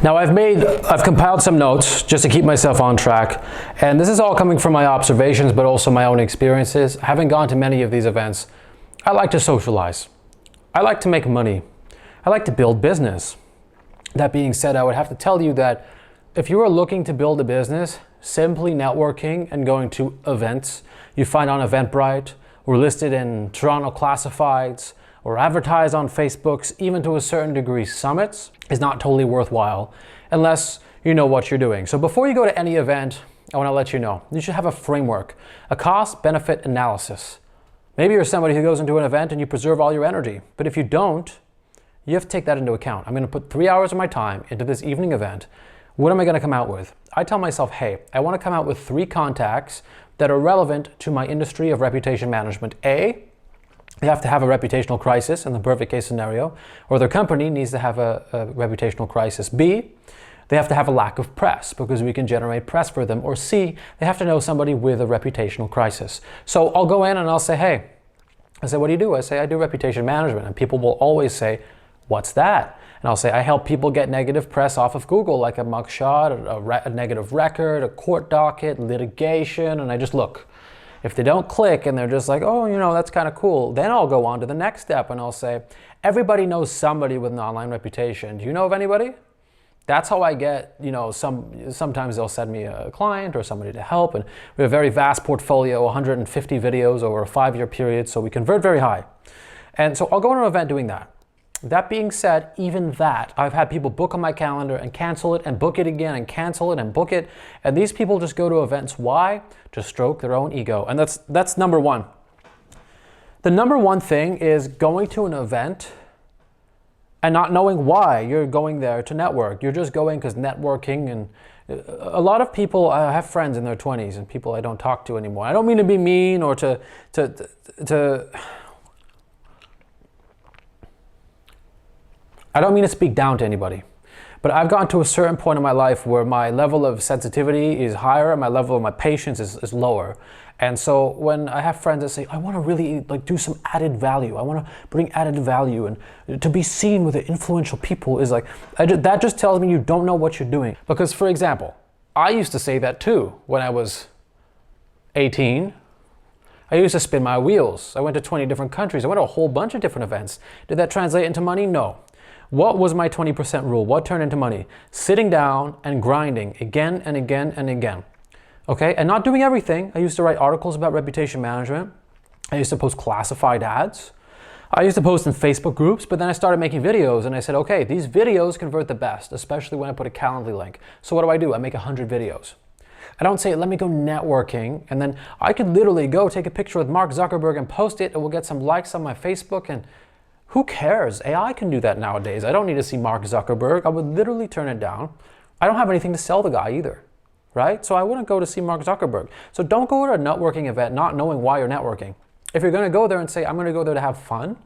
Now I've compiled some notes just to keep myself on track, and this is all coming from my observations but also my own experiences. Having gone to many of these events, I like to socialize. I like to make money. I like to build business. That being said, I would have to tell you that if you are looking to build a business, simply networking and going to events you find on Eventbrite or listed in Toronto Classifieds or advertised on Facebooks, even to a certain degree summits, is not totally worthwhile unless you know what you're doing. So before you go to any event, I want to let you know, you should have a framework, a cost-benefit analysis. Maybe you're somebody who goes into an event and you preserve all your energy, but if you don't, you have to take that into account. I'm going to put 3 hours of my time into this evening event. What am I going to come out with? I tell myself, hey, I want to come out with 3 contacts that are relevant to my industry of reputation management. A, they have to have a reputational crisis in the perfect case scenario, or their company needs to have a reputational crisis. B, they have to have a lack of press because we can generate press for them. Or C, they have to know somebody with a reputational crisis. So I'll go in and I'll say, hey, what do you do? I say, I do reputation management. And people will always say, what's that? And I'll say, I help people get negative press off of Google, like a mugshot, a negative record, a court docket, litigation, and I just look. If they don't click and they're just like, oh, you know, that's kind of cool, then I'll go on to the next step and I'll say, everybody knows somebody with an online reputation. Do you know of anybody? That's how I get, you know, sometimes they'll send me a client or somebody to help, and we have a very vast portfolio, 150 videos over a 5-year period, so we convert very high. And so I'll go to an event doing that. That being said, even that, I've had people book on my calendar and cancel it and book it again and cancel it and book it. And these people just go to events. Why? To stroke their own ego. And that's number one. The number one thing is going to an event and not knowing why you're going there to network. You're just going because networking, and a lot of people, I have friends in their 20s and people I don't talk to anymore. I don't mean to be mean or to I don't mean to speak down to anybody, but I've gotten to a certain point in my life where my level of sensitivity is higher and my level of my patience is lower. And so when I have friends that say, I want to really do some added value, I want to bring added value, and to be seen with the influential people is like, that just tells me you don't know what you're doing. Because for example, I used to say that too when I was 18. I used to spin my wheels. I went to 20 different countries. I went to a whole bunch of different events. Did that translate into money? No. What was my 20% rule? What turned into money? Sitting down and grinding again and again and again. Okay, and not doing everything. I used to write articles about reputation management. I used to post classified ads. I used to post in Facebook groups, but then I started making videos and I said, okay, these videos convert the best, especially when I put a Calendly link. So what do? I make 100 videos. I don't say, let me go networking, and then I could literally go take a picture with Mark Zuckerberg and post it, and we'll get some likes on my Facebook, and who cares? AI can do that nowadays. I don't need to see Mark Zuckerberg. I would literally turn it down. I don't have anything to sell the guy either, right? So I wouldn't go to see Mark Zuckerberg. So don't go to a networking event not knowing why you're networking. If you're going to go there and say, I'm going to go there to have fun,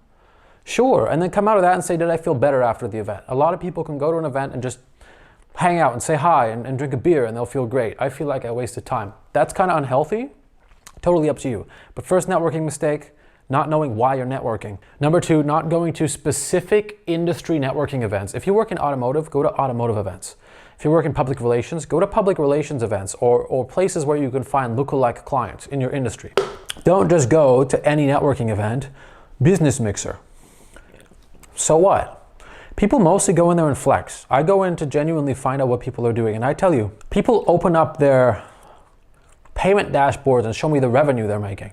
sure. And then come out of that and say, did I feel better after the event? A lot of people can go to an event and just hang out and say hi and drink a beer and they'll feel great. I feel like I wasted time. That's kind of unhealthy. Totally up to you. But first networking mistake, not knowing why you're networking. Number 2, not going to specific industry networking events. If you work in automotive, go to automotive events. If you work in public relations, go to public relations events or places where you can find lookalike clients in your industry. Don't just go to any networking event. Business mixer. So what? People mostly go in there and flex. I go in to genuinely find out what people are doing. And I tell you, people open up their payment dashboards and show me the revenue they're making.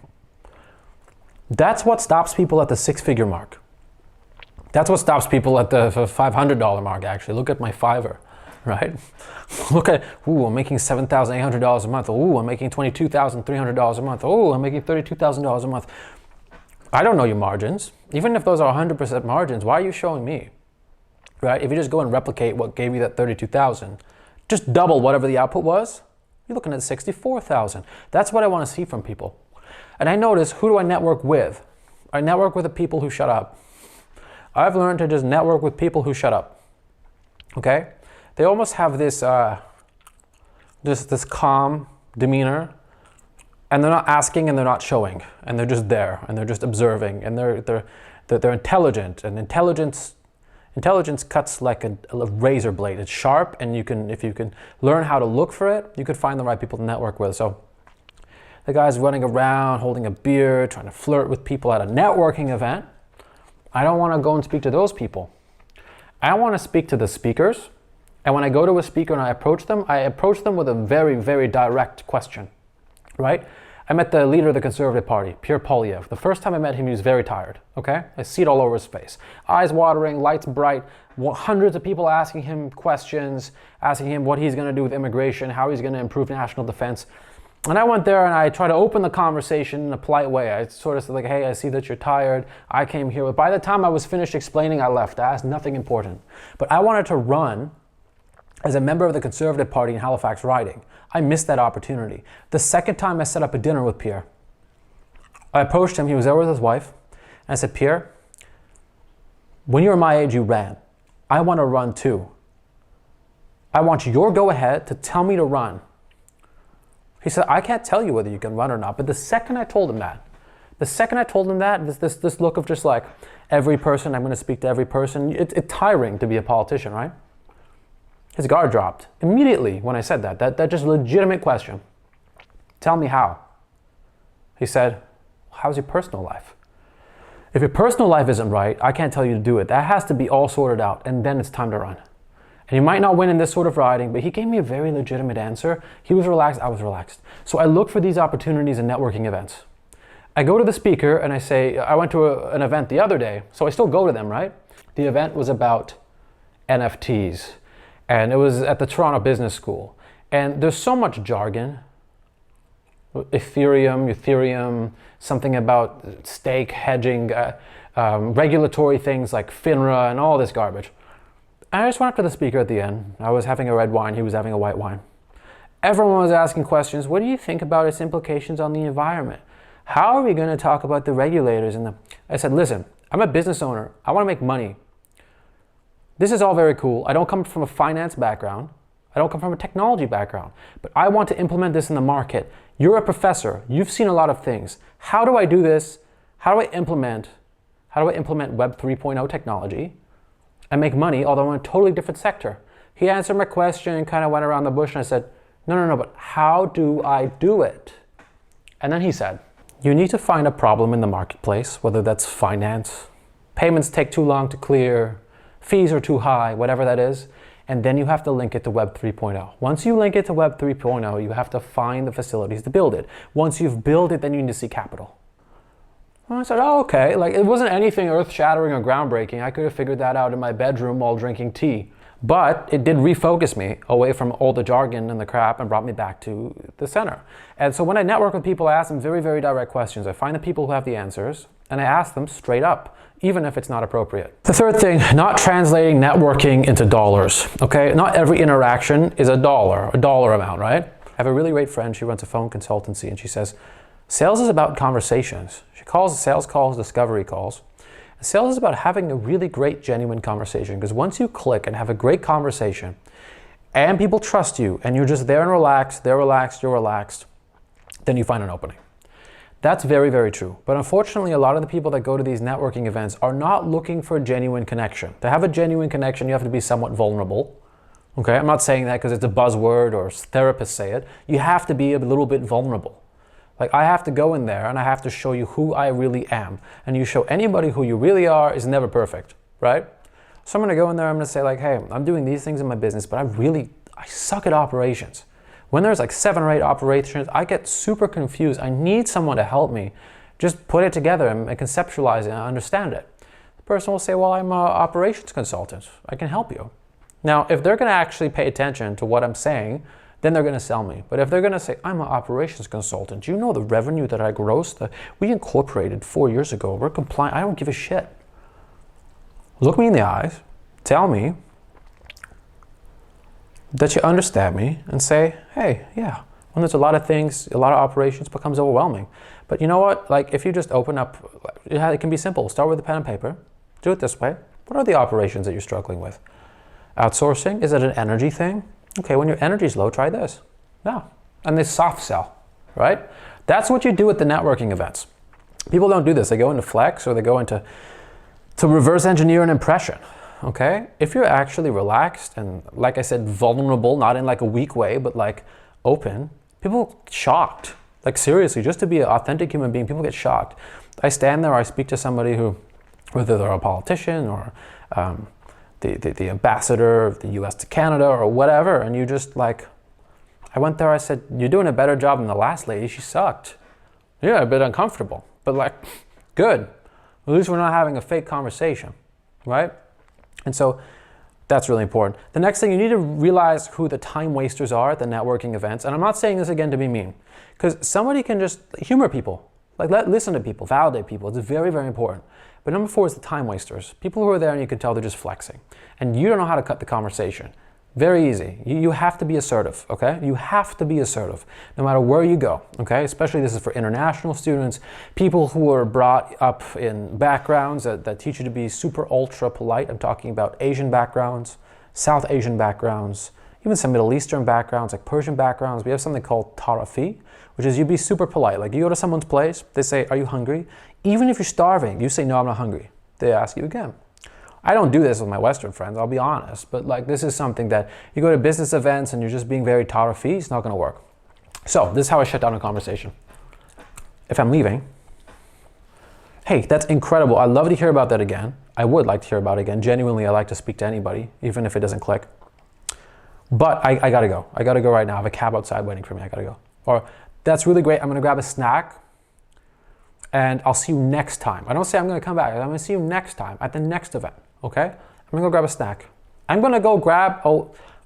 That's what stops people at the 6-figure mark. That's what stops people at the $500 mark, actually. Look at my Fiverr, right? Look at, ooh, I'm making $7,800 a month. Ooh, I'm making $22,300 a month. Ooh, I'm making $32,000 a month. I don't know your margins. Even if those are 100% margins, why are you showing me? Right? If you just go and replicate what gave you that 32,000, just double whatever the output was, you're looking at 64,000. That's what I want to see from people. And I notice, who do I network with? I network with the people who shut up. I've learned to just network with people who shut up. Okay? They almost have this this calm demeanor, and they're not asking and they're not showing, and they're just there and they're just observing, and they're intelligent, and intelligence Intelligence cuts like a razor blade. It's sharp, and if you can learn how to look for it, you could find the right people to network with. So the guy's running around holding a beer, trying to flirt with people at a networking event. I don't want to go and speak to those people. I want to speak to the speakers. And when I go to a speaker and I approach them with a very, very direct question, right? I met the leader of the Conservative Party, භᴜ괜Ꞝ. The first time I met him, he was very tired, okay? I see it all over his face. Eyes watering, lights bright, hundreds of people asking him questions, asking him what he's going to do with immigration, how he's going to improve national defense. And I went there and I tried to open the conversation in a polite way. I sort of said like, hey, I see that you're tired. I came here. But by the time I was finished explaining, I left. I asked nothing important. But I wanted to run as a member of the Conservative Party in Halifax riding. I missed that opportunity. The second time I set up a dinner with Pierre, I approached him, he was there with his wife, and I said, Pierre, when you were my age, you ran. I want to run too. I want your go-ahead to tell me to run. He said, I can't tell you whether you can run or not. But the second I told him that, this look of just like, every person, I'm going to speak to every person, it's tiring to be a politician, right? His guard dropped immediately when I said that just legitimate question. Tell me how. He said, how's your personal life? If your personal life isn't right, I can't tell you to do it. That has to be all sorted out, and then it's time to run. And you might not win in this sort of riding, but he gave me a very legitimate answer. He was relaxed, I was relaxed. So I look for these opportunities in networking events. I go to the speaker and I say, I went to an event the other day, so I still go to them, right? The event was about NFTs. And it was at the Toronto Business School. And there's so much jargon. Ethereum, something about stake hedging, regulatory things like FINRA and all this garbage. I just went up to the speaker at the end. I was having a red wine, he was having a white wine. Everyone was asking questions. What do you think about its implications on the environment? How are we going to talk about the regulators? I said, listen, I'm a business owner. I want to make money. This is all very cool. I don't come from a finance background. I don't come from a technology background, but I want to implement this in the market. You're a professor. You've seen a lot of things. How do I do this? How do I implement Web 3.0 technology and make money, although in a totally different sector? He answered my question and kind of went around the bush, and I said, no, but how do I do it? And then he said, you need to find a problem in the marketplace, whether that's finance, payments take too long to clear, fees are too high, whatever that is, and then you have to link it to Web 3.0. Once you link it to Web 3.0, you have to find the facilities to build it. Once you've built it, then you need to see capital. And I said, oh, okay. Like, it wasn't anything earth-shattering or groundbreaking. I could have figured that out in my bedroom while drinking tea. But it did refocus me away from all the jargon and the crap and brought me back to the center. And so when I network with people, I ask them very, very direct questions. I find the people who have the answers, and I ask them straight up, even if it's not appropriate. The third thing, not translating networking into dollars, okay? Not every interaction is a dollar amount, right? I have a really great friend, she runs a phone consultancy, and she says, sales is about conversations. She calls sales calls discovery calls. Sales is about having a really great, genuine conversation, because once you click and have a great conversation, and people trust you, and you're just there and relaxed, they're relaxed, you're relaxed, then you find an opening. That's very, very true. But unfortunately, a lot of the people that go to these networking events are not looking for a genuine connection. To have a genuine connection, you have to be somewhat vulnerable. Okay, I'm not saying that because it's a buzzword or therapists say it. You have to be a little bit vulnerable. Like, I have to go in there and I have to show you who I really am. And you show anybody who you really are is never perfect, right? So I'm gonna go in there, I'm gonna say like, hey, I'm doing these things in my business, but I suck at operations. When there's like 7 or 8 operations, I get super confused. I need someone to help me just put it together and conceptualize it and understand it. The person will say, well, I'm an operations consultant. I can help you. Now, if they're going to actually pay attention to what I'm saying, then they're going to sell me. But if they're going to say, I'm an operations consultant, you know the revenue that I grossed? We incorporated 4 years ago. We're compliant. I don't give a shit. Look me in the eyes. Tell me that you understand me and say, hey, yeah, when there's a lot of things, a lot of operations becomes overwhelming. But you know what? Like, if you just open up, it can be simple. Start with a pen and paper. Do it this way. What are the operations that you're struggling with? Outsourcing? Is it an energy thing? Okay, when your energy's low, try this. No. And they soft sell, right? That's what you do at the networking events. People don't do this. They go into flex or they go into reverse engineer an impression. okay? If you're actually relaxed and, like I said, vulnerable, not in like a weak way, but like open, people get shocked. Like seriously, just to be an authentic human being, people get shocked. I stand there, I speak to somebody who, whether they're a politician or the ambassador of the US to Canada or whatever, and you just like, I went there, I said, you're doing a better job than the last lady, she sucked. Yeah, a bit uncomfortable, but like, good. At least we're not having a fake conversation, right? And so that's really important. The next thing, you need to realize who the time wasters are at the networking events. And I'm not saying this again to be mean, because somebody can just humor people, like listen to people, validate people. It's very, very important. But number 4 is the time wasters. People who are there and you can tell they're just flexing. And you don't know how to cut the conversation. Very easy. You have to be assertive, okay? You have to be assertive, no matter where you go, okay? Especially this is for international students, people who are brought up in backgrounds that teach you to be super ultra polite. I'm talking about Asian backgrounds, South Asian backgrounds, even some Middle Eastern backgrounds, like Persian backgrounds. We have something called tarafi, which is you be super polite. Like you go to someone's place, they say, are you hungry? Even if you're starving, you say, no, I'm not hungry. They ask you again. I don't do this with my Western friends, I'll be honest, but like this is something that you go to business events and you're just being very tarafi, it's not gonna work. So this is how I shut down a conversation. If I'm leaving, hey, that's incredible. I'd love to hear about that again. I would like to hear about it again. Genuinely, I like to speak to anybody, even if it doesn't click. But I gotta go. I gotta go right now. I have a cab outside waiting for me, I gotta go. Or that's really great, I'm gonna grab a snack and I'll see you next time. I don't say I'm gonna come back, I'm gonna see you next time at the next event. Okay, I'm gonna go grab a snack. I'm gonna go grab,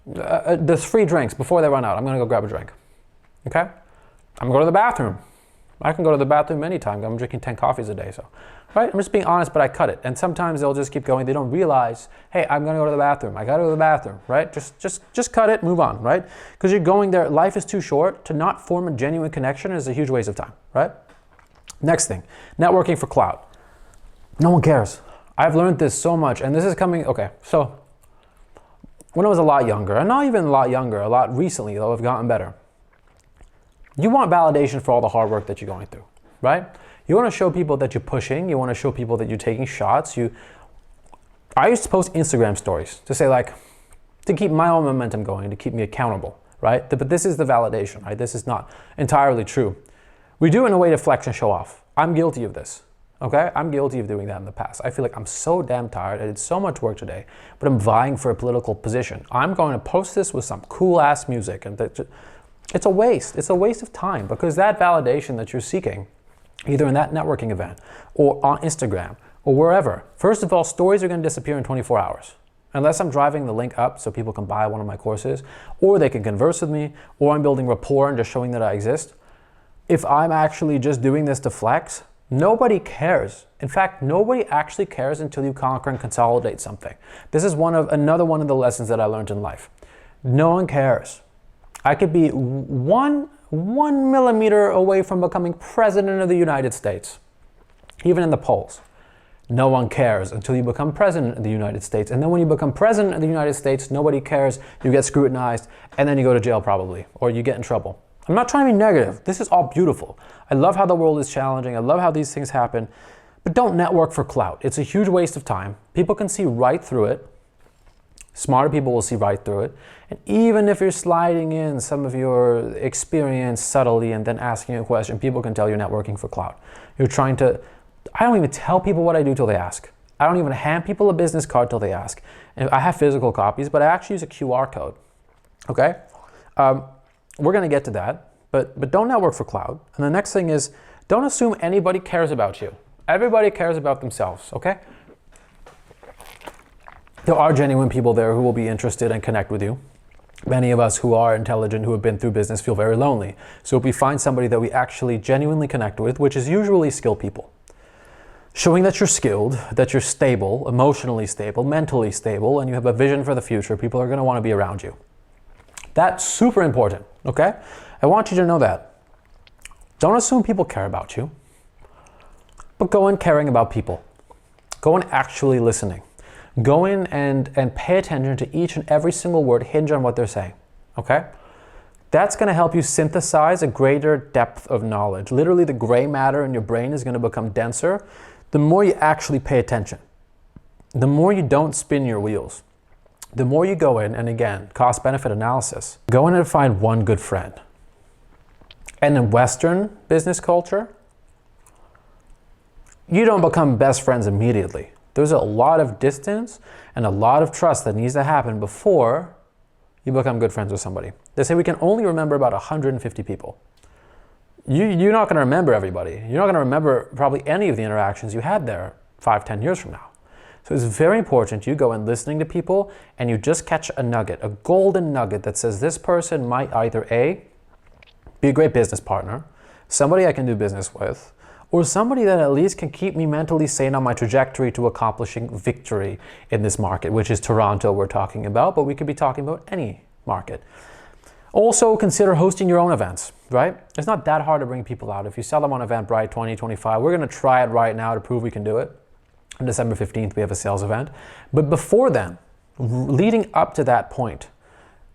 there's free drinks before they run out. I'm gonna go grab a drink, okay? I'm gonna go to the bathroom. I can go to the bathroom anytime. I'm drinking 10 coffees a day, so. Right, I'm just being honest, but I cut it. And sometimes they'll just keep going. They don't realize, hey, I'm gonna go to the bathroom. I gotta go to the bathroom, right? Just cut it, move on, right? Because you're going there, life is too short. To not form a genuine connection is a huge waste of time, right? Next thing, networking for clout. No one cares. I've learned this so much, and this is coming, okay, so when I was a lot younger, and not even a lot younger, a lot recently, though I've gotten better, you want validation for all the hard work that you're going through, right? You want to show people that you're pushing, you want to show people that you're taking shots. I used to post Instagram stories to say like, to keep my own momentum going, to keep me accountable, right? But this is the validation, right? This is not entirely true. We do it in a way to flex and show off. I'm guilty of this. Okay, I'm guilty of doing that in the past. I feel like I'm so damn tired. I did so much work today, but I'm vying for a political position. I'm going to post this with some cool ass music, and it's a waste. It's a waste of time, because that validation that you're seeking, either in that networking event or on Instagram or wherever, first of all, stories are going to disappear in 24 hours. Unless I'm driving the link up so people can buy one of my courses, or they can converse with me, or I'm building rapport and just showing that I exist. If I'm actually just doing this to flex, nobody cares. In fact, nobody actually cares until you conquer and consolidate something. This is another one of the lessons that I learned in life. No one cares. I could be one millimeter away from becoming president of the United States, even in the polls. No one cares until you become president of the United States. And then when you become president of the United States, nobody cares, you get scrutinized, and then you go to jail probably, or you get in trouble. I'm not trying to be negative. This is all beautiful. I love how the world is challenging. I love how these things happen. But don't network for clout. It's a huge waste of time. People can see right through it. Smarter people will see right through it. And even if you're sliding in some of your experience subtly and then asking a question, people can tell you're networking for clout. You're trying to, I don't even tell people what I do till they ask. I don't even hand people a business card till they ask. And I have physical copies, but I actually use a QR code. Okay? We're going to get to that, but don't network for clout. And the next thing is, don't assume anybody cares about you. Everybody cares about themselves, okay? There are genuine people there who will be interested and connect with you. Many of us who are intelligent, who have been through business, feel very lonely. So if we find somebody that we actually genuinely connect with, which is usually skilled people, showing that you're skilled, that you're stable, emotionally stable, mentally stable, and you have a vision for the future, people are going to want to be around you. That's super important, okay? I want you to know that. Don't assume people care about you, but go in caring about people. Go in actually listening. Go in and pay attention to each and every single word, hinge on what they're saying, okay? That's going to help you synthesize a greater depth of knowledge. Literally, the gray matter in your brain is going to become denser the more you actually pay attention. the more you don't spin your wheels, the more you go in, and again, cost-benefit analysis, go in and find one good friend. And in Western business culture, you don't become best friends immediately. There's a lot of distance and a lot of trust that needs to happen before you become good friends with somebody. They say we can only remember about 150 people. You're not going to remember everybody. You're not going to remember probably any of the interactions you had there 5-10 years from now. So it's very important you go in listening to people and you just catch a nugget, a golden nugget that says this person might either A, be a great business partner, somebody I can do business with, or somebody that at least can keep me mentally sane on my trajectory to accomplishing victory in this market, which is Toronto we're talking about, but we could be talking about any market. Also consider hosting your own events, right? It's not that hard to bring people out. If you sell them on Eventbrite 2025, we're going to try it right now to prove we can do it. On December 15th, we have a sales event. But before then, leading up to that point,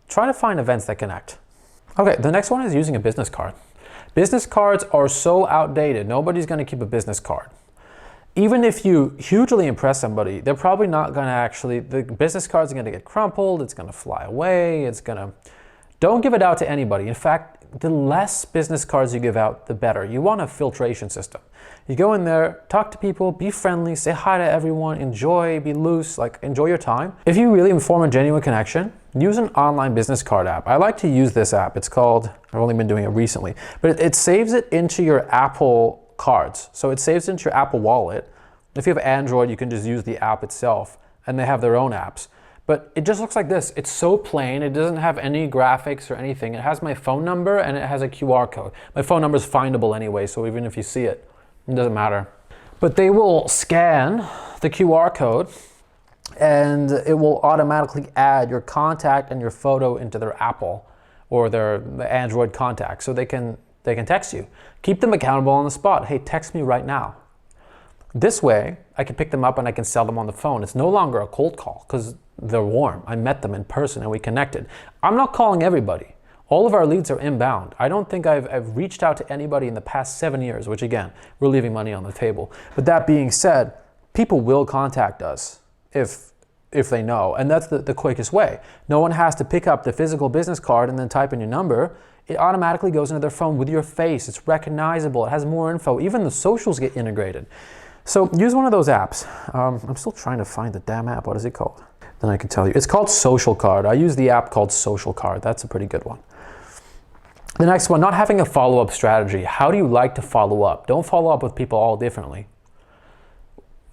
try to find events that connect. Okay, the next one is using a business card. Business cards are so outdated. Nobody's going to keep a business card. Even if you hugely impress somebody, they're probably not going to actually, the business card's going to get crumpled, it's going to fly away, don't give it out to anybody. In fact, the less business cards you give out, the better. You want a filtration system. You go in there, talk to people, be friendly, say hi to everyone, enjoy, be loose, enjoy your time. If you really form a genuine connection, use an online business card app. I like to use this app. It's called, I've only been doing it recently, but it saves it into your Apple cards. So it saves into your Apple Wallet. If you have Android, you can just use the app itself, and they have their own apps. But it just looks like this. It's so plain. It doesn't have any graphics or anything. It has my phone number and it has a QR code. My phone number is findable anyway, so even if you see it, it doesn't matter. But they will scan the QR code and it will automatically add your contact and your photo into their Apple or their Android contacts, so they can text you. Keep them accountable on the spot. Hey, text me right now. This way, I can pick them up and I can sell them on the phone. It's no longer a cold call because they're warm. I met them in person and we connected. I'm not calling everybody. All of our leads are inbound. I don't think I've reached out to anybody in the past 7 years, which again, we're leaving money on the table. But that being said, people will contact us if they know, and that's the quickest way. No one has to pick up the physical business card and then type in your number. It automatically goes into their phone with your face. It's recognizable. It has more info. Even the socials get integrated. So use one of those apps. I'm still trying to find the damn app. What is it called? Then I can tell you. It's called Social Card. I use the app called Social Card. That's a pretty good one. The next one, not having a follow-up strategy. How do you like to follow up? Don't follow up with people all differently.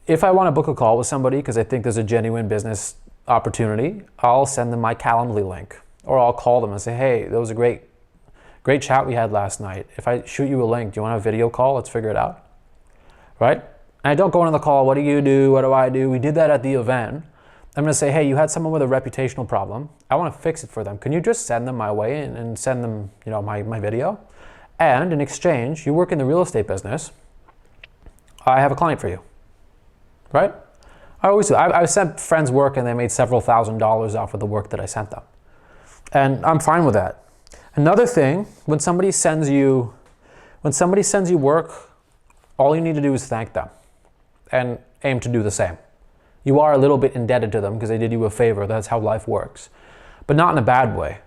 If I want to book a call with somebody because I think there's a genuine business opportunity, I'll send them my Calendly link. Or I'll call them and say, hey, that was a great chat we had last night. If I shoot you a link, do you want a video call? Let's figure it out. Right? And I don't go into the call, what do you do? What do I do? We did that at the event. I'm going to say, hey, you had someone with a reputational problem. I want to fix it for them. Can you just send them my way and send them, my video? And in exchange, you work in the real estate business. I have a client for you. Right? I always do. I've sent friends work and they made several $1,000s off of the work that I sent them. And I'm fine with that. Another thing, when somebody sends you work, all you need to do is thank them and aim to do the same. You are a little bit indebted to them because they did you a favor. That's how life works. But not in a bad way,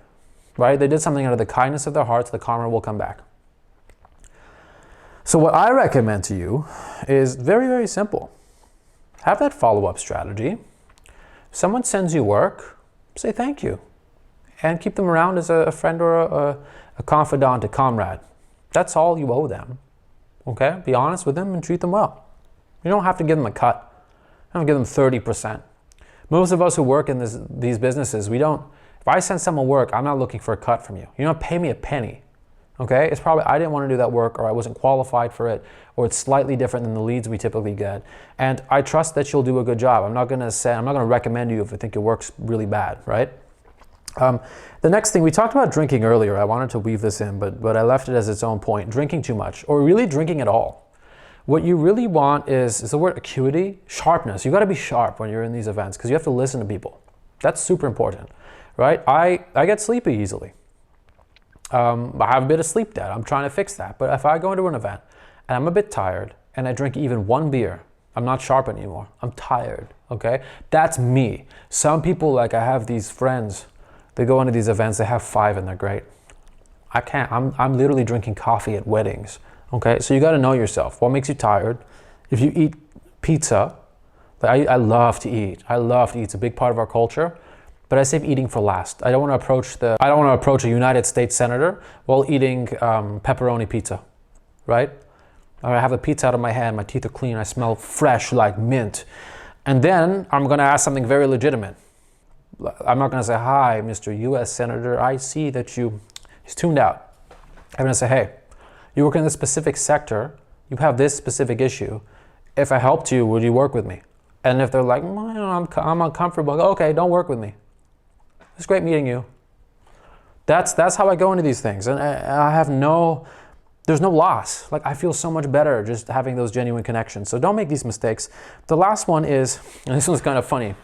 right? They did something out of the kindness of their hearts. The karma will come back. So what I recommend to you is very, very simple. Have that follow-up strategy. If someone sends you work, say thank you. And keep them around as a friend or a confidant, a comrade. That's all you owe them. Okay? Be honest with them and treat them well. You don't have to give them a cut. I don't give them 30%. Most of us who work in these businesses, if I send someone work, I'm not looking for a cut from you. You don't pay me a penny. Okay? It's probably I didn't want to do that work, or I wasn't qualified for it, or it's slightly different than the leads we typically get. And I trust that you'll do a good job. I'm not going to recommend you if I think your work's really bad, right? The next thing, we talked about drinking earlier. I wanted to weave this in, but I left it as its own point. Drinking too much, or really drinking at all. What you really want is the word acuity, sharpness. You got to be sharp when you're in these events because you have to listen to people. That's super important, right? I get sleepy easily. I have a bit of sleep debt. I'm trying to fix that. But if I go into an event and I'm a bit tired and I drink even one beer, I'm not sharp anymore. I'm tired, okay? That's me. Some people, like I have these friends, they go into these events, they have 5 and they're great. I can't, I'm literally drinking coffee at weddings, okay? So you gotta know yourself. What makes you tired? If you eat pizza, like I love to eat. I love to eat, it's a big part of our culture, but I save eating for last. I don't wanna approach a United States senator while eating pepperoni pizza, right? Or I have a pizza out of my hand, my teeth are clean, I smell fresh like mint. And then I'm gonna ask something very legitimate. I'm not gonna say, hi, Mr. US Senator, I see that he's tuned out. I'm gonna say, hey, you work in this specific sector, you have this specific issue. If I helped you, would you work with me? And if they're like, I'm uncomfortable, okay, don't work with me. It's great meeting you. That's how I go into these things. And I have there's no loss. Like, I feel so much better just having those genuine connections. So don't make these mistakes. The last one is, and this one's kind of funny,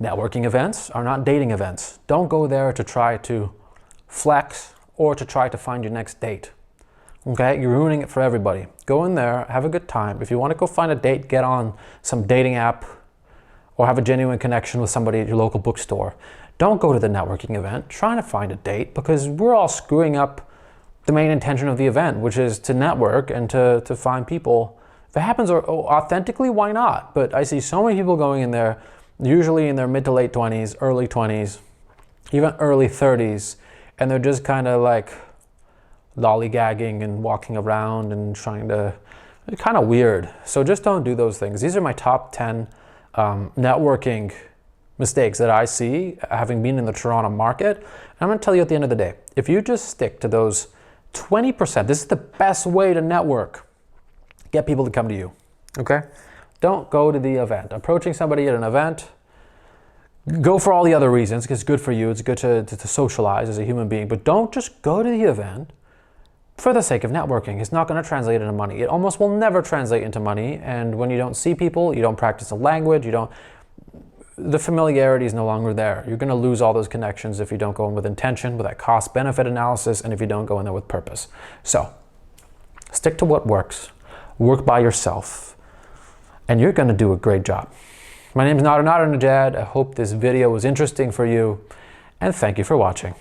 networking events are not dating events. Don't go there to try to flex or to try to find your next date. Okay, you're ruining it for everybody. Go in there, have a good time. If you want to go find a date, get on some dating app or have a genuine connection with somebody at your local bookstore. Don't go to the networking event trying to find a date, because we're all screwing up the main intention of the event, which is to network and to find people. If it happens authentically, why not? But I see so many people going in there, usually in their mid to late 20s, early 20s, even early 30s, and they're just kind of like lollygagging and walking around and trying to, it's kind of weird. So just don't do those things. These are my top 10 networking mistakes that I see having been in the Toronto market. And I'm gonna tell you at the end of the day, if you just stick to those 20%, this is the best way to network. Get people to come to you, okay? Don't go to the event. Approaching somebody at an event, go for all the other reasons, because it's good for you, it's good to socialize as a human being, but don't just go to the event for the sake of networking. It's not gonna translate into money. It almost will never translate into money, and when you don't see people, you don't practice the language, the familiarity is no longer there. You're gonna lose all those connections if you don't go in with intention, with that cost-benefit analysis, and if you don't go in there with purpose. So, stick to what works. Work by yourself, and you're gonna do a great job. My name is Nadernejad. I hope this video was interesting for you, and thank you for watching.